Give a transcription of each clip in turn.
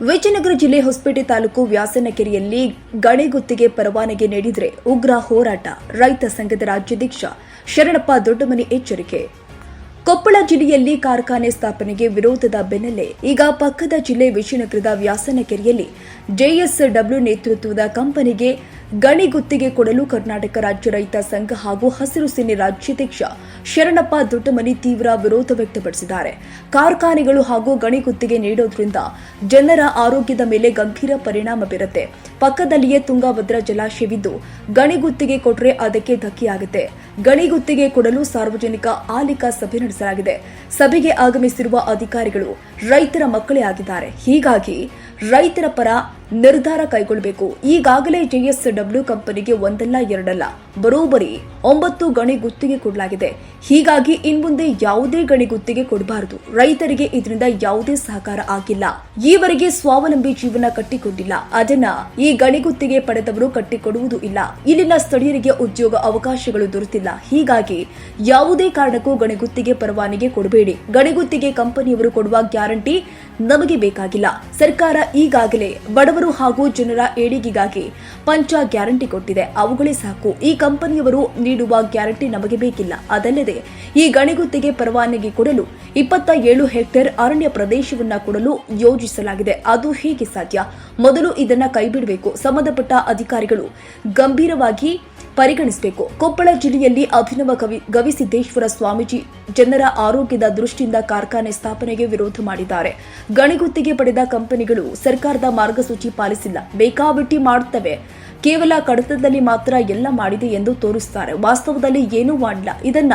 ವಿಜಯನಗರ ಜಿಲ್ಲೆ ಹೊಸಪೇಟೆ ತಾಲೂಕು ವ್ಯಾಸನಕೆರೆಯಲ್ಲಿ ಗಣಿಗುತ್ತಿಗೆ ಪರವಾನಗಿ ನೀಡಿದರೆ ಉಗ್ರ ಹೋರಾಟ. ರೈತ ಸಂಘದ ರಾಜ್ಯಾಧ್ಯಕ್ಷ ಶರಣಪ್ಪ ದೊಡ್ಡಮನಿ ಎಚ್ಚರಿಕೆ. ಕೊಪ್ಪಳ ಜಿಲ್ಲೆಯಲ್ಲಿ ಕಾರ್ಖಾನೆ ಸ್ಥಾಪನೆಗೆ ವಿರೋಧದ ಬೆನ್ನಲ್ಲೇ ಈಗ ಪಕ್ಕದ ಜಿಲ್ಲೆ ವಿಜಯನಗರದ ವ್ಯಾಸನಕೆರೆಯಲ್ಲಿ ಜೆಎಸ್ಡಬ್ಲ್ಯೂ ನೇತೃತ್ವದ ಕಂಪನಿಗೆ ಗಣಿ ಗುತ್ತಿಗೆ ಕೊಡಲು ಕರ್ನಾಟಕ ರಾಜ್ಯ ರೈತ ಸಂಘ ಹಾಗೂ ಹಸಿರು ಸೇನೆ ರಾಜ್ಯಾಧ್ಯಕ್ಷ ಶರಣಪ್ಪ ದೊಡ್ಡಮನಿ ತೀವ್ರ ವಿರೋಧ ವ್ಯಕ್ತಪಡಿಸಿದ್ದಾರೆ. ಕಾರ್ಖಾನೆಗಳು ಹಾಗೂ ಗಣಿ ಗುತ್ತಿಗೆ ನೀಡೋದ್ರಿಂದ ಜನರ ಆರೋಗ್ಯದ ಮೇಲೆ ಗಂಭೀರ ಪರಿಣಾಮ ಬೀರುತ್ತೆ. ಪಕ್ಕದಲ್ಲಿಯೇ ತುಂಗಭದ್ರಾ ಜಲಾಶಯವಿದ್ದು ಗಣಿ ಗುತ್ತಿಗೆ ಕೊಟ್ಟರೆ ಅದಕ್ಕೆ ಧಕ್ಕೆಯಾಗುತ್ತೆ. ಗಣಿ ಗುತ್ತಿಗೆ ಕೊಡಲು ಸಾರ್ವಜನಿಕ ಆಲಿಕಾ ಸಭೆ ನಡೆಸಲಾಗಿದೆ. ಸಭೆಗೆ ಆಗಮಿಸಿರುವ ಅಧಿಕಾರಿಗಳು ರೈತರ ಮಕ್ಕಳೇ ಆಗಿದ್ದಾರೆ. ಹೀಗಾಗಿ ರೈತರ ಪರ ನಿರ್ಧಾರ ಕೈಗೊಳ್ಳಬೇಕು. ಈಗಾಗಲೇ ಜೆಎಸ್ಡಬ್ಲ್ಯೂ ಕಂಪನಿಗೆ ಒಂದಲ್ಲ ಎರಡಲ್ಲ ಬರೋಬ್ಬರಿ 9 ಗಣಿ ಗುತ್ತಿಗೆ ಕೊಡಲಾಗಿದೆ. ಹೀಗಾಗಿ ಇನ್ಮುಂದೆ ಯಾವುದೇ ಗಣಿ ಗುತ್ತಿಗೆ ಕೊಡಬಾರದು. ರೈತರಿಗೆ ಇದರಿಂದ ಯಾವುದೇ ಸಹಕಾರ ಆಗಿಲ್ಲ. ಈವರೆಗೆ ಸ್ವಾವಲಂಬಿ ಜೀವನ ಕಟ್ಟಿಕೊಂಡಿಲ್ಲ. ಅದನ್ನ ಈ ಗಣಿ ಗುತ್ತಿಗೆ ಪಡೆದವರು ಕಟ್ಟಿಕೊಡುವುದೂ ಇಲ್ಲ. ಇಲ್ಲಿನ ಸ್ಥಳೀಯರಿಗೆ ಉದ್ಯೋಗ ಅವಕಾಶಗಳು ದೊರೆತಿಲ್ಲ. ಹೀಗಾಗಿ ಯಾವುದೇ ಕಾರಣಕ್ಕೂ ಗಣಿಗುತ್ತಿಗೆ ಪರವಾನಗಿ ಕೊಡಬೇಡಿ. ಗಣಿಗುತ್ತಿಗೆ ಕಂಪನಿಯವರು ಕೊಡುವ ಗ್ಯಾರಂಟಿ ನಮಗೆ ಬೇಕಾಗಿಲ್ಲ. ಸರ್ಕಾರ ಈಗಾಗಲೇ ಬಡವರು ಹಾಗೂ ಜನರ ಏಳಿಗೆಗಾಗಿ ಪಂಚ ಗ್ಯಾರಂಟಿ ಕೊಟ್ಟಿದೆ. ಅವುಗಳೇ ಸಾಕು. ಈ ಕಂಪನಿಯವರು ನೀಡುವ ಗ್ಯಾರಂಟಿ ನಮಗೆ ಬೇಕಿಲ್ಲ. ಅದಲ್ಲದೆ ಈ ಗಣಿಗುತ್ತಿಗೆ ಪರವಾನಗಿ ಕೊಡಲು 27 ಹೆಕ್ಟೇರ್ ಅರಣ್ಯ ಪ್ರದೇಶವನ್ನ ಕೊಡಲು ಯೋಜಿಸಲಾಗಿದೆ. ಅದು ಹೇಗೆ ಸಾಧ್ಯ? ಮೊದಲು ಇದನ್ನ ಕೈಬಿಡಬೇಕು. ಸಂಬಂಧಪಟ್ಟ ಅಧಿಕಾರಿಗಳು ಗಂಭೀರವಾಗಿ ಪರಿಗಣಿಸಬೇಕು. ಕೊಪ್ಪಳ ಜಿಲ್ಲೆಯಲ್ಲಿ ಅಭಿನವ ಗವಿಸಿದ್ದೇಶ್ವರ ಸ್ವಾಮೀಜಿ ಜನರ ಆರೋಗ್ಯದ ದೃಷ್ಟಿಯಿಂದ ಕಾರ್ಖಾನೆ ಸ್ಥಾಪನೆಗೆ ವಿರೋಧ ಮಾಡಿದ್ದಾರೆ. ಗಣಿಗುತ್ತಿಗೆ ಪಡೆದ ಕಂಪನಿಗಳು ಸರ್ಕಾರದ ಮಾರ್ಗಸೂಚಿ ಪಾಲಿಸಿಲ್ಲ, ಬೇಕಾಬಿಟ್ಟಿ ಮಾಡುತ್ತವೆ. ಕೇವಲ ಕಡತದಲ್ಲಿ ಮಾತ್ರ ಎಲ್ಲ ಮಾಡಿದೆ ಎಂದು ತೋರಿಸುತ್ತಾರೆ. ವಾಸ್ತವದಲ್ಲಿ ಏನೂ ಮಾಡಿಲ್ಲ. ಇದನ್ನ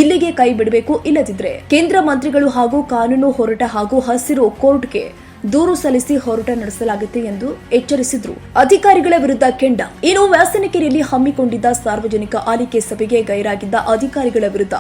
ಇಲ್ಲಿಗೆ ಕೈ ಬಿಡಬೇಕು. ಇಲ್ಲದಿದ್ರೆ ಕೇಂದ್ರ ಮಂತ್ರಿಗಳು ಹಾಗೂ ಕಾನೂನು ಹೋರಾಟ ಹಾಗೂ ಹಸಿರು ಕೋರ್ಟ್ಗೆ ದೂರು ಸಲ್ಲಿಸಿ ಹೋರಾಟ ನಡೆಸಲಾಗುತ್ತೆ ಎಂದು ಎಚ್ಚರಿಸಿದ್ರು. ಅಧಿಕಾರಿಗಳ ವಿರುದ್ಧ ಕೆಂಡ. ಇನ್ನು ವ್ಯಾಸನಕೆರೆಯಲ್ಲಿ ಹಮ್ಮಿಕೊಂಡಿದ್ದ ಸಾರ್ವಜನಿಕ ಆಲಿಕೆ ಸಭೆಗೆ ಗೈರಾಗಿದ್ದ ಅಧಿಕಾರಿಗಳ ವಿರುದ್ಧ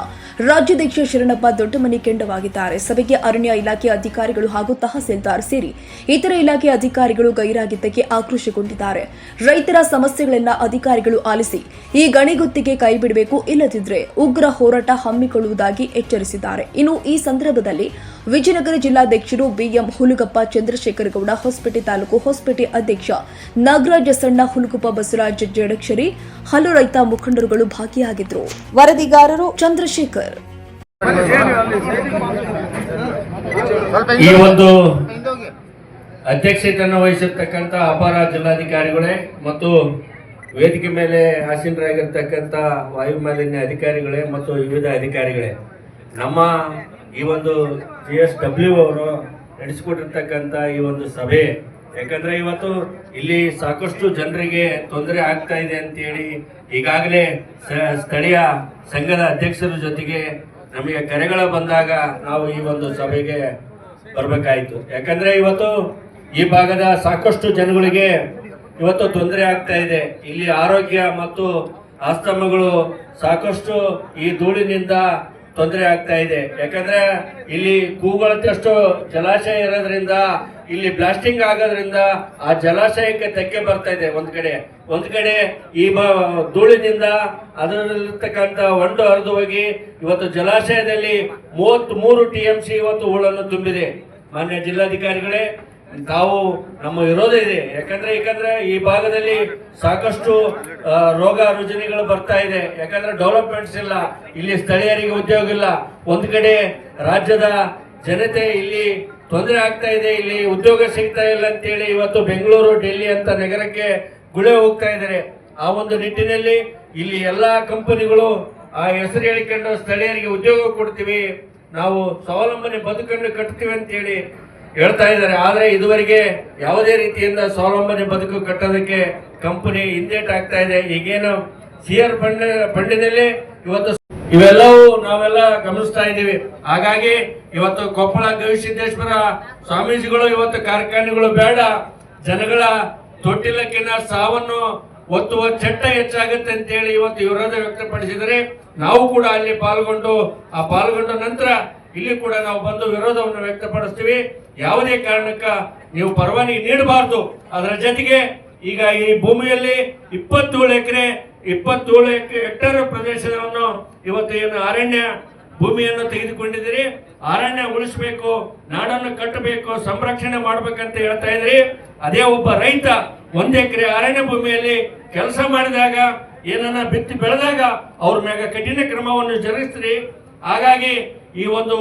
ರಾಜ್ಯಾಧ್ಯಕ್ಷ ಶರಣಪ್ಪ ದೊಡ್ಡಮನಿ ಕೆಂಡವಾಗಿದ್ದಾರೆ. ಸಭೆಗೆ ಅರಣ್ಯ ಇಲಾಖೆ ಅಧಿಕಾರಿಗಳು ಹಾಗೂ ತಹಸೀಲ್ದಾರ್ ಸೇರಿ ಇತರ ಇಲಾಖೆ ಅಧಿಕಾರಿಗಳು ಗೈರಾಗಿದ್ದಕ್ಕೆ ಆಕ್ರೋಶಗೊಂಡಿದ್ದಾರೆ. ರೈತರ ಸಮಸ್ಯೆಗಳನ್ನ ಅಧಿಕಾರಿಗಳು ಆಲಿಸಿ ಈ ಗಣಿಗುತ್ತಿಗೆ ಕೈಬಿಡಬೇಕು. ಇಲ್ಲದಿದ್ದರೆ ಉಗ್ರ ಹೋರಾಟ ಹಮ್ಮಿಕೊಳ್ಳುವುದಾಗಿ ಎಚ್ಚರಿಸಿದ್ದಾರೆ. ಇನ್ನು ಈ ಸಂದರ್ಭದಲ್ಲಿ ವಿಜಯನಗರ ಜಿಲ್ಲಾಧ್ಯಕ್ಷರು ಬಿಎಂ ಹುಲುಗಪ್ಪ, ಚಂದ್ರಶೇಖರ ಗೌಡ, ಹೊಸಪೇಟೆ ತಾಲೂಕು ಹೊಸಪೇಟೆ ಅಧ್ಯಕ್ಷ ನಾಗರಾಜ ಸಣ್ಣ, ಹುಲುಗುಪ್ಪ ಬಸವರಾಜ ಜಡಕ್ಷರಿ, ಹಲವು ರೈತ ಮುಖಂಡರುಗಳು ಭಾಗಿಯಾಗಿದ್ದರು. ವರದಿಗಾರರು ಚಂದ್ರಶೇಖರ್. ಈ ಒಂದು ಅಧ್ಯಕ್ಷತೆಯನ್ನು ವಹಿಸಿರ್ತಕ್ಕಂಥ ಅಪರ ಜಿಲ್ಲಾಧಿಕಾರಿಗಳೇ ಮತ್ತು ವೇದಿಕೆ ಮೇಲೆ ಆಸೀನರಾಗಿರ್ತಕ್ಕಂಥ ವಾಯು ಮಾಲಿನ್ಯ ಅಧಿಕಾರಿಗಳೇ ಮತ್ತು ವಿವಿಧ ಅಧಿಕಾರಿಗಳೇ, ನಮ್ಮ ಈ ಒಂದು ಜೆಎಸ್ಡಬ್ಲ್ಯೂ ಅವರು ನಡೆಸಿಕೊಟ್ಟಿರ್ತಕ್ಕಂಥ ಈ ಒಂದು ಸಭೆ, ಯಾಕಂದ್ರೆ ಇವತ್ತು ಇಲ್ಲಿ ಸಾಕಷ್ಟು ಜನರಿಗೆ ತೊಂದರೆ ಆಗ್ತಾ ಇದೆ ಅಂತೇಳಿ ಈಗಾಗಲೇ ಸ್ಥಳೀಯ ಸಂಘದ ಅಧ್ಯಕ್ಷರ ಜೊತೆಗೆ ನಮಗೆ ಕರೆಗಳ ಬಂದಾಗ ನಾವು ಈ ಒಂದು ಸಭೆಗೆ ಬರಬೇಕಾಯಿತು. ಯಾಕಂದ್ರೆ ಇವತ್ತು ಈ ಭಾಗದ ಸಾಕಷ್ಟು ಜನಗಳಿಗೆ ಇವತ್ತು ತೊಂದರೆ ಆಗ್ತಾ ಇದೆ. ಇಲ್ಲಿ ಆರೋಗ್ಯ ಮತ್ತು ಆಸ್ತಮಗಳು ಸಾಕಷ್ಟು ಈ ಧೂಳಿನಿಂದ ತೊಂದರೆ ಆಗ್ತಾ ಇದೆ. ಯಾಕಂದ್ರೆ ಇಲ್ಲಿ ಕೂಗಳಷ್ಟು ಜಲಾಶಯ ಇರೋದ್ರಿಂದ ಇಲ್ಲಿ ಬ್ಲಾಸ್ಟಿಂಗ್ ಆಗೋದ್ರಿಂದ ಆ ಜಲಾಶಯಕ್ಕೆ ಧಕ್ಕೆ ಬರ್ತಾ ಇದೆ. ಒಂದ್ ಕಡೆ ಈ ಧೂಳಿನಿಂದ ಅದರಲ್ಲಿರ್ತಕ್ಕಂಥ ಹೊಂಡು ಹರಿದು ಹೋಗಿ ಇವತ್ತು ಜಲಾಶಯದಲ್ಲಿ 33 TMC ಇವತ್ತು ಹೂಳನ್ನು ತುಂಬಿದೆ. ಮಾನ್ಯ ಜಿಲ್ಲಾಧಿಕಾರಿಗಳೇ, ತಾವು ನಮ್ಮ ವಿರೋಧ ಇದೆ. ಯಾಕಂದ್ರೆ ಈ ಭಾಗದಲ್ಲಿ ಸಾಕಷ್ಟು ರೋಗ ರುಜಿನಗಳು ಬರ್ತಾ ಇದೆ. ಯಾಕಂದ್ರೆ ಡೆವಲಪ್ಮೆಂಟ್ಸ್ ಇಲ್ಲ, ಇಲ್ಲಿ ಸ್ಥಳೀಯರಿಗೆ ಉದ್ಯೋಗ ಇಲ್ಲ. ಒಂದ್ ಕಡೆ ರಾಜ್ಯದ ಜನತೆ ಇಲ್ಲಿ ತೊಂದರೆ ಆಗ್ತಾ ಇದೆ, ಇಲ್ಲಿ ಉದ್ಯೋಗ ಸಿಗ್ತಾ ಇಲ್ಲ ಅಂತೇಳಿ ಇವತ್ತು ಬೆಂಗಳೂರು, ಡೆಲ್ಲಿ ಅಂತ ನಗರಕ್ಕೆ ಗುಳೆ ಹೋಗ್ತಾ ಇದ್ದಾರೆ. ಆ ಒಂದು ನಿಟ್ಟಿನಲ್ಲಿ ಇಲ್ಲಿ ಎಲ್ಲಾ ಕಂಪನಿಗಳು ಆ ಹೆಸರು ಹೇಳಿಕೊಂಡು ಸ್ಥಳೀಯರಿಗೆ ಉದ್ಯೋಗ ಕೊಡ್ತೀವಿ, ನಾವು ಸ್ವಾವಲಂಬನೆ ಬದುಕನ್ನು ಕಟ್ತೀವಿ ಅಂತೇಳಿ ಹೇಳ್ತಾ ಇದ್ದಾರೆ. ಆದ್ರೆ ಇದುವರೆಗೆ ಯಾವುದೇ ರೀತಿಯಿಂದ ಸ್ವಾವಲಂಬನೆ ಬದುಕು ಕಟ್ಟೋದಕ್ಕೆ ಕಂಪನಿ ಹಿಂದೇಟ್ ಆಗ್ತಾ ಇದೆ. ಈಗೇನು ಸಿಆರ್ ಫಂಡಿನಲ್ಲಿ ಇವತ್ತು ಇವೆಲ್ಲವೂ ನಾವೆಲ್ಲ ಗಮನಿಸ್ತಾ ಇದ್ದೀವಿ. ಹಾಗಾಗಿ ಇವತ್ತು ಕೊಪ್ಪಳ ಗವಿಸಿದ್ದೇಶ್ವರ ಸ್ವಾಮೀಜಿಗಳು ಇವತ್ತು ಕಾರ್ಖಾನೆಗಳು ಬೇಡ, ಜನಗಳ ತೊಟ್ಟಿಲಕ್ಕಿನ ಸಾವನ್ನು ಒತ್ತುವ ಚಟ್ಟ ಹೆಚ್ಚಾಗುತ್ತೆ ಅಂತೇಳಿ ಇವತ್ತು ವಿರೋಧ ವ್ಯಕ್ತಪಡಿಸಿದರೆ ನಾವು ಕೂಡ ಅಲ್ಲಿ ಪಾಲ್ಗೊಂಡ ನಂತರ ಇಲ್ಲಿ ಕೂಡ ನಾವು ಬಂದು ವಿರೋಧವನ್ನು ವ್ಯಕ್ತಪಡಿಸ್ತೀವಿ. ಯಾವುದೇ ಕಾರಣಕ್ಕ ನೀವು ಪರವಾನಗಿ ನೀಡಬಾರದು. ಅದರ ಜೊತೆಗೆ ಈಗ ಈ ಭೂಮಿಯಲ್ಲಿ 27 ಹೆಕ್ಟೇರ್ ಪ್ರದೇಶವನ್ನು ಇವತ್ತು ಏನು ಅರಣ್ಯ ಭೂಮಿಯನ್ನು ತೆಗೆದುಕೊಂಡಿದ್ದೀರಿ ಅರಣ್ಯ ಉಳಿಸಬೇಕು, ನಾಡನ್ನು ಕಟ್ಟಬೇಕು, ಸಂರಕ್ಷಣೆ ಮಾಡ್ಬೇಕಂತ ಹೇಳ್ತಾ ಇದ್ರಿ. ಅದೇ ಒಬ್ಬ ರೈತ 1 ಎಕರೆ ಅರಣ್ಯ ಭೂಮಿಯಲ್ಲಿ ಕೆಲಸ ಮಾಡಿದಾಗ ಏನನ್ನ ಬಿತ್ತಿ ಬೆಳೆದಾಗ ಅವ್ರ ಮ್ಯಾಗ ಕಠಿಣ ಕ್ರಮವನ್ನು ಜರುಗಿಸ್ರಿ. ಹಾಗಾಗಿ ಈ ಒಂದು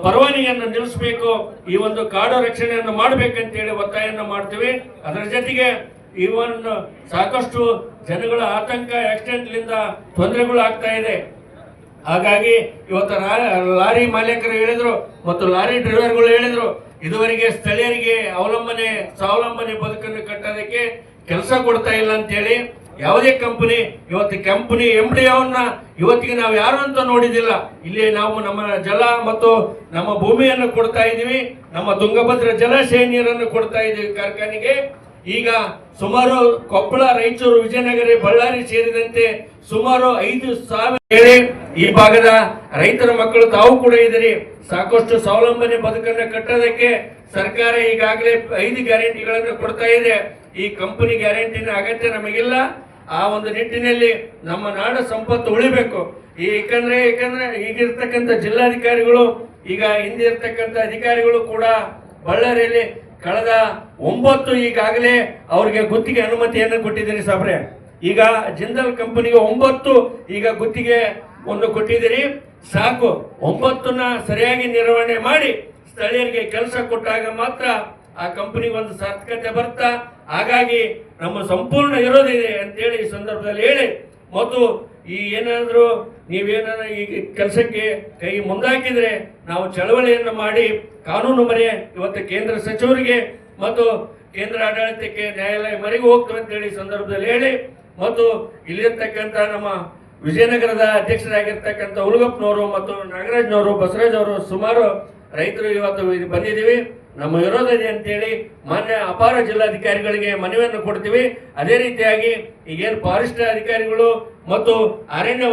ಪರವಾನಗಿಯನ್ನು ನಿಲ್ಲಿಸಬೇಕು, ಈ ಒಂದು ಕಾಡು ರಕ್ಷಣೆಯನ್ನು ಮಾಡಬೇಕಂತೇಳಿ ಒತ್ತಾಯವನ್ನು ಮಾಡ್ತೀವಿ. ಅದರ ಜೊತೆಗೆ ಇವನ್ ಸಾಕಷ್ಟು ಜನಗಳ ಆತಂಕ, ಆಕ್ಸಿಡೆಂಟ್ಲಿಂದ ತೊಂದರೆಗಳು ಆಗ್ತಾ ಇದೆ. ಹಾಗಾಗಿ ಇವತ್ತು ಲಾರಿ ಮಾಲೀಕರು ಹೇಳಿದ್ರು ಮತ್ತು ಲಾರಿ ಡ್ರೈವರ್ಗಳು ಹೇಳಿದ್ರು, ಇದುವರೆಗೆ ಸ್ಥಳೀಯರಿಗೆ ಸ್ವಾವಲಂಬನೆ ಬದುಕನ್ನು ಕಟ್ಟೋದಕ್ಕೆ ಕೆಲಸ ಕೊಡ್ತಾ ಇಲ್ಲ ಅಂತೇಳಿ. ಯಾವುದೇ ಕಂಪನಿ ಇವತ್ತು ಕಂಪನಿ MD ಅವನ್ನ ಇವತ್ತಿಗೆ ನಾವು ಯಾರು ಅಂತ ನೋಡಿದಿಲ್ಲ. ಇಲ್ಲಿ ನಾವು ನಮ್ಮ ಜಲ ಮತ್ತು ನಮ್ಮ ಭೂಮಿಯನ್ನು ಕೊಡ್ತಾ ಇದೀವಿ, ನಮ್ಮ ತುಂಗಭದ್ರಾ ಜಲಾಶಯ ನೀರನ್ನು ಕೊಡ್ತಾ ಇದೀವಿ ಕಾರ್ಖಾನೆಗೆ. ಈಗ ಸುಮಾರು ಕೊಪ್ಪಳ, ರಾಯಚೂರು, ವಿಜಯನಗರ, ಬಳ್ಳಾರಿ ಸೇರಿದಂತೆ ಸುಮಾರು 5,000 ಹೇಳಿ ಈ ಭಾಗದ ರೈತರ ಮಕ್ಕಳು ತಾವು ಕೂಡ ಇದ್ದೀರಿ. ಸಾಕಷ್ಟು ಸ್ವಾವಲಂಬನೆ ಬದುಕನ್ನು ಕಟ್ಟೋದಕ್ಕೆ ಸರ್ಕಾರ ಈಗಾಗಲೇ 5 ಗ್ಯಾರಂಟಿಗಳನ್ನು ಕೊಡ್ತಾ ಇದೆ. ಈ ಕಂಪನಿ ಗ್ಯಾರಂಟಿನ ಅಗತ್ಯ ನಮಗಿಲ್ಲ. ಆ ಒಂದು ನಿಟ್ಟಿನಲ್ಲಿ ನಮ್ಮ ನಾಡ ಸಂಪತ್ತು ಉಳಿಬೇಕು. ಯಾಕಂದ್ರೆ ಈಗಿರ್ತಕ್ಕಂಥ ಜಿಲ್ಲಾಧಿಕಾರಿಗಳು, ಈಗ ಹಿಂದೆ ಇರ್ತಕ್ಕಂಥ ಅಧಿಕಾರಿಗಳು ಕೂಡ ಬಳ್ಳಾರಿಯಲ್ಲಿ ಕಳೆದ 9 ಈಗಾಗಲೇ ಅವ್ರಿಗೆ ಗುತ್ತಿಗೆ ಅನುಮತಿಯನ್ನು ಕೊಟ್ಟಿದ್ದೀರಿ ಸಾಬ್ರೆ. ಈಗ ಜಿಂದಾಲ್ ಕಂಪನಿಗೆ 9 ಈಗ ಗುತ್ತಿಗೆ ಒಂದು ಕೊಟ್ಟಿದ್ದೀರಿ. ಸಾಕು, 9ನ್ನ ಸರಿಯಾಗಿ ನಿರ್ವಹಣೆ ಮಾಡಿ ಸ್ಥಳೀಯರಿಗೆ ಕೆಲಸ ಕೊಟ್ಟಾಗ ಮಾತ್ರ ಆ ಕಂಪನಿಗೆ ಒಂದು ಸಾರ್ಥಕತೆ ಬರ್ತಾ. ಹಾಗಾಗಿ ನಮ್ಮ ಸಂಪೂರ್ಣ ವಿರೋಧಿದೆ ಅಂತೇಳಿ ಈ ಸಂದರ್ಭದಲ್ಲಿ ಹೇಳಿ, ಮತ್ತು ಈ ಏನಾದರೂ ನೀವೇನಾದ್ರು ಈ ಕೆಲಸಕ್ಕೆ ಕೈ ಮುಂದಾಕಿದ್ರೆ ನಾವು ಚಳವಳಿಯನ್ನು ಮಾಡಿ ಕಾನೂನು ಮೊರೆ ಇವತ್ತು ಕೇಂದ್ರ ಸಚಿವರಿಗೆ ಮತ್ತು ಕೇಂದ್ರ ಆಡಳಿತಕ್ಕೆ, ನ್ಯಾಯಾಲಯ ಮೊರೆಗೆ ಹೋಗ್ತೇವೆ ಅಂತೇಳಿ ಸಂದರ್ಭದಲ್ಲಿ ಹೇಳಿ, ಮತ್ತು ಇಲ್ಲಿರ್ತಕ್ಕಂಥ ನಮ್ಮ ವಿಜಯನಗರದ ಅಧ್ಯಕ್ಷರಾಗಿರ್ತಕ್ಕಂಥ ಹುಲಗಪ್ಪನವರು ಮತ್ತು ನಾಗರಾಜ್ನವರು, ಬಸವರಾಜ್ ಅವರು, ಸುಮಾರು ರೈತರು ಇವತ್ತು ಬಂದಿದ್ದೀವಿ. ನಮ್ಮ ವಿರೋಧ ಇದೆ ಅಂತೇಳಿ ಮಾನ್ಯ ಅಪಾರ ಜಿಲ್ಲಾಧಿಕಾರಿಗಳಿಗೆ ಮನವಿಯನ್ನು ಕೊಡ್ತೀವಿ. ಅದೇ ರೀತಿಯಾಗಿ ಈಗೇನು ಫಾರೆಸ್ಟ್ ಅಧಿಕಾರಿಗಳು ಮತ್ತು ಅರಣ್ಯ